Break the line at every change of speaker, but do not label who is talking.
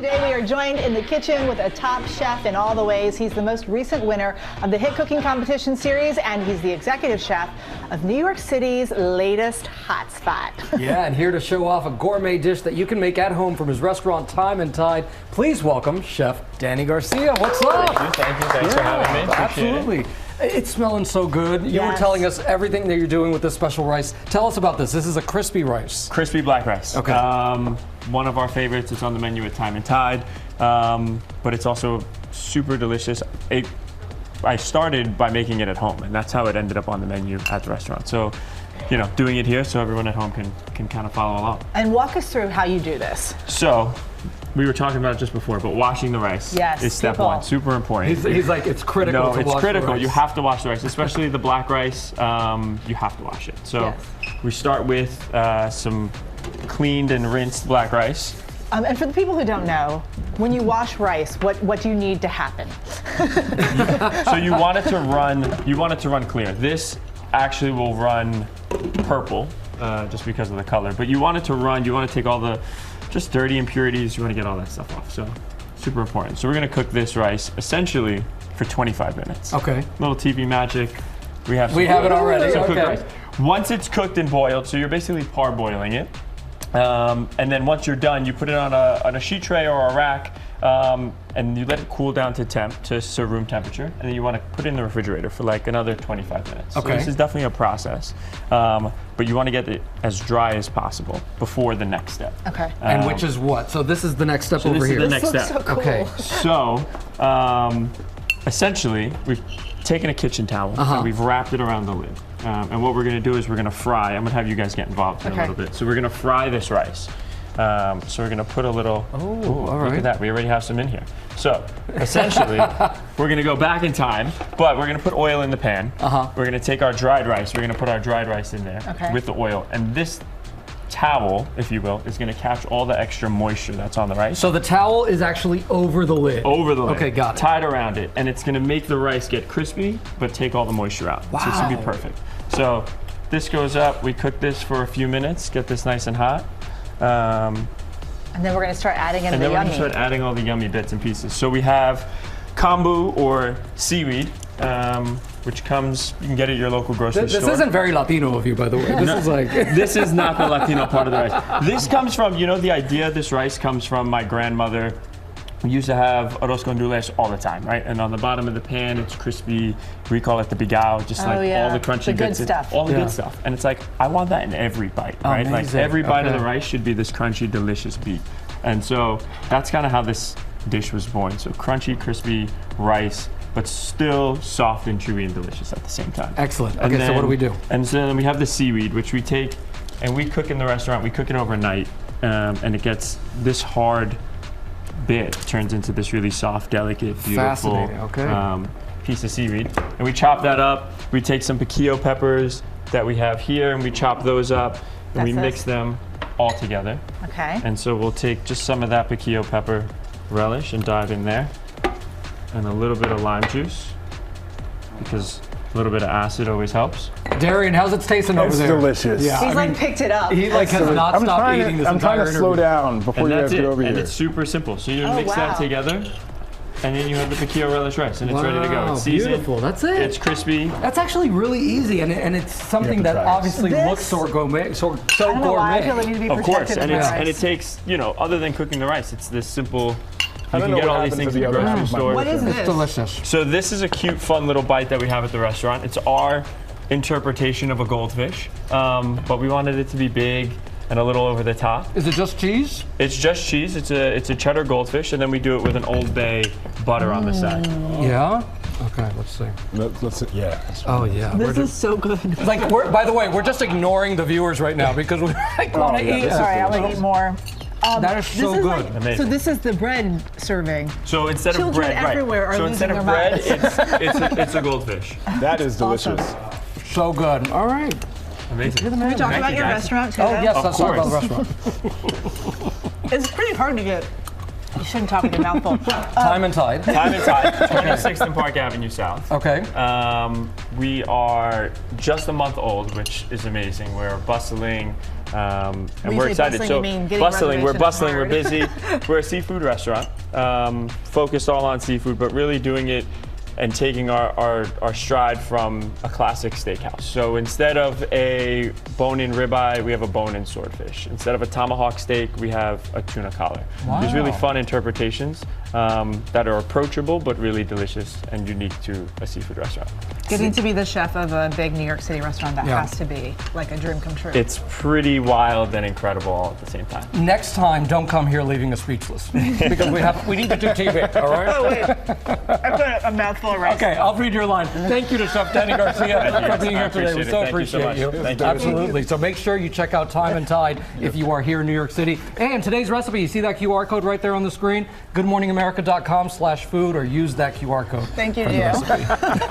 Today we are joined in the kitchen with a top chef in all the ways. He's the most recent winner of the hit cooking competition series, and he's the executive chef of New York City's latest hotspot.
Yeah, and here to show off a gourmet dish that you can make at home from his restaurant Time and Tide, please welcome Chef Danny Garcia. What's up?
Thank you. Thanks for having me.
Absolutely. It's smelling so good. You were
Yes.
telling us everything that you're doing with this special rice. Tell us about this. This is a crispy rice.
Crispy black rice.
Okay.
One of our favorites. It's on the menu at Time and Tide, but it's also super delicious. I started by making it at home, and that's how it ended up on the menu at the restaurant. So, you know, doing it here so everyone at home can kind of follow along.
And walk us through how you do this.
So, we were talking about it just before, but washing the rice
Yes,
is step
people.
one. Super important.
He's like, it's critical
No,
to
it's
wash
critical.
the rice.
You have to wash the rice, especially the black rice. You have to wash it. So
Yes.
we start with some cleaned and rinsed black rice.
And for the people who don't know, when you wash rice, what do you need to happen?
So you want it to run. You want it to run clear. This actually will run purple, just because of the color. But you want it to run. You want to take all the just dirty impurities. You want to get all that stuff off. So super important. So we're gonna cook this rice essentially for 25 minutes.
Okay.
Little TV magic. We have
it already.
some cooked
Okay.
rice. Once it's cooked and boiled, so you're basically parboiling it. And then once you're done, you put it on a sheet tray or a rack, and you let it cool down to room temperature. And then you want to put it in the refrigerator for like another 25 minutes.
Okay.
So this is definitely a process, but you want to get it as dry as possible before the next step.
Okay.
And which is what? So this is the next step over
this
here.
is the next
Looks
step.
so cool.
Okay.
So, essentially, we've taken a kitchen towel and we've wrapped it around the lid. And what we're going to do is we're going to fry. I'm going to have you guys get involved in a
Okay.
little bit. So we're going to fry this rice. So we're going to put a little.
Oh, all
Look
right.
at that. We already have some in here. So essentially, we're going to go back in time, but we're going to put oil in the pan. We're going to take our dried rice. We're going to put our dried rice in there
Okay.
with the oil. And this towel, if you will, is going to catch all the extra moisture that's on the rice.
So the towel is actually over the lid.
Over the lid.
Okay, got it.
Tied around it. And it's gonna make the rice get crispy, but take all the moisture out. So it's gonna be
Wow.
perfect. So this goes up, we cook this for a few minutes, get this nice and hot.
And then we're going to start adding in
And
the
then we're
yummy.
gonna start adding all the yummy bits and pieces. So we have kombu or seaweed, which comes, you can get it at your local grocery
This
store.
isn't very Latino of you, by the way. This is like.
This is not the Latino part of the rice. This comes from, you know, the idea of this rice comes from my grandmother. We used to have arroz con dulce all the time, right? And on the bottom of the pan, it's crispy. We call it the piquillo, just like
yeah.
all the crunchy
The good
bits,
stuff.
all the
Yeah.
good stuff. And it's like, I want that in every bite, right? Like
Amazing.
every bite of
Okay.
the rice should be this crunchy, delicious beat. And so that's kind of how this dish was born. So crunchy, crispy rice, but still soft and chewy and delicious at the same time.
Excellent.
And
Okay, so what do we do?
And so then we have the seaweed, which we take and we cook in the restaurant. We cook it overnight, and it gets this hard bit turns into this really soft, delicate, beautiful
Fascinating, okay.
piece of seaweed. And we chop that up. We take some piquillo peppers that we have here, and we chop those up, and we
That's
mix
this.
them all together.
Okay.
And so we'll take just some of that piquillo pepper relish and dive in there, and a little bit of lime juice, because a little bit of acid always helps.
Darian, how's it tasting over
It's
there?
delicious.
Yeah,
He's
I mean,
like picked it up.
he like has not
I'm
stopped
trying
eating
to,
this
I'm trying
entire
to slow
interview.
down before
And
you guys
that's
get
it.
over
And
here.
it's super simple. So you
Oh,
mix that
wow.
together, and then you have the piquillo relish rice, and it's ready to go.
Wow,
It's seasoned.
beautiful. That's it.
It's crispy.
That's actually really easy, and it's something
You have
that
to try it.
obviously
This-
looks so gourmet, so
I don't know why I feel
gourmet.
they need to be
Of
protected
course, and
in
it's
rice.
and it takes, you know, other than cooking the rice, it's this simple.
I
You
don't
can
know
get
what
all these
happens
things
to
in the
the other
grocery
half of my
store.
What is
It's
this?
delicious.
So this is a cute, fun little bite that we have at the restaurant. It's our interpretation of a goldfish, but we wanted it to be big and a little over the top.
Is it just cheese?
It's just cheese. It's a cheddar goldfish, and then we do it with an Old Bay butter on the side.
Yeah. Okay, let's see.
Let's yeah.
Oh yeah.
This is so good.
Like, by the way, we're just ignoring the viewers right now because we like, want to
yeah,
eat.
this is
Sorry, I want to eat more.
That is so
this is
good.
Like,
Amazing.
so this is the bread serving.
So instead of
Children
bread,
everywhere
right?
are
So
losing
instead of
their
bread,
minds.
it's a goldfish.
That is delicious.
Awesome.
So good. All right.
Amazing.
Can we talk
Thank
about
you,
your
guys.
restaurant too?
Oh yes,
Of
let's talk about the
course.
restaurant.
It's pretty hard to get. You shouldn't talk with your mouth full.
Time and Tide.
Time and Tide, 26th and Park Avenue South.
Okay.
We are just a month old, which is amazing. We're bustling, And
When you
we're
say
excited.
bustling,
So
you mean getting
bustling, we're
reservations
bustling, we're busy. We're a seafood restaurant, focused all on seafood, but really doing it and taking our stride from a classic steakhouse. So instead of a bone-in ribeye, we have a bone-in swordfish. Instead of a tomahawk steak, we have a tuna collar.
Wow.
There's really fun interpretations that are approachable, but really delicious and unique to a seafood restaurant.
Getting to be the chef of a big New York City restaurant, that
Yeah.
has to be like a dream come true.
It's pretty wild and incredible all at the same time.
Next time, don't come here leaving us speechless because we need to do TV. All right.
Oh, wait. I put a mouthful of rice.
Okay, I'll read your line. Thank you to Chef Danny Garcia for being
I
here today. We
appreciate it.
so
Thank you so
appreciate
much.
you.
Thank you.
Absolutely. So make sure you check out Time and Tide if you are here in New York City. And today's recipe, you see that QR code right there on the screen? GoodMorningAmerica.com/food or use that QR code.
Thank you,
for the
Gio.
recipe.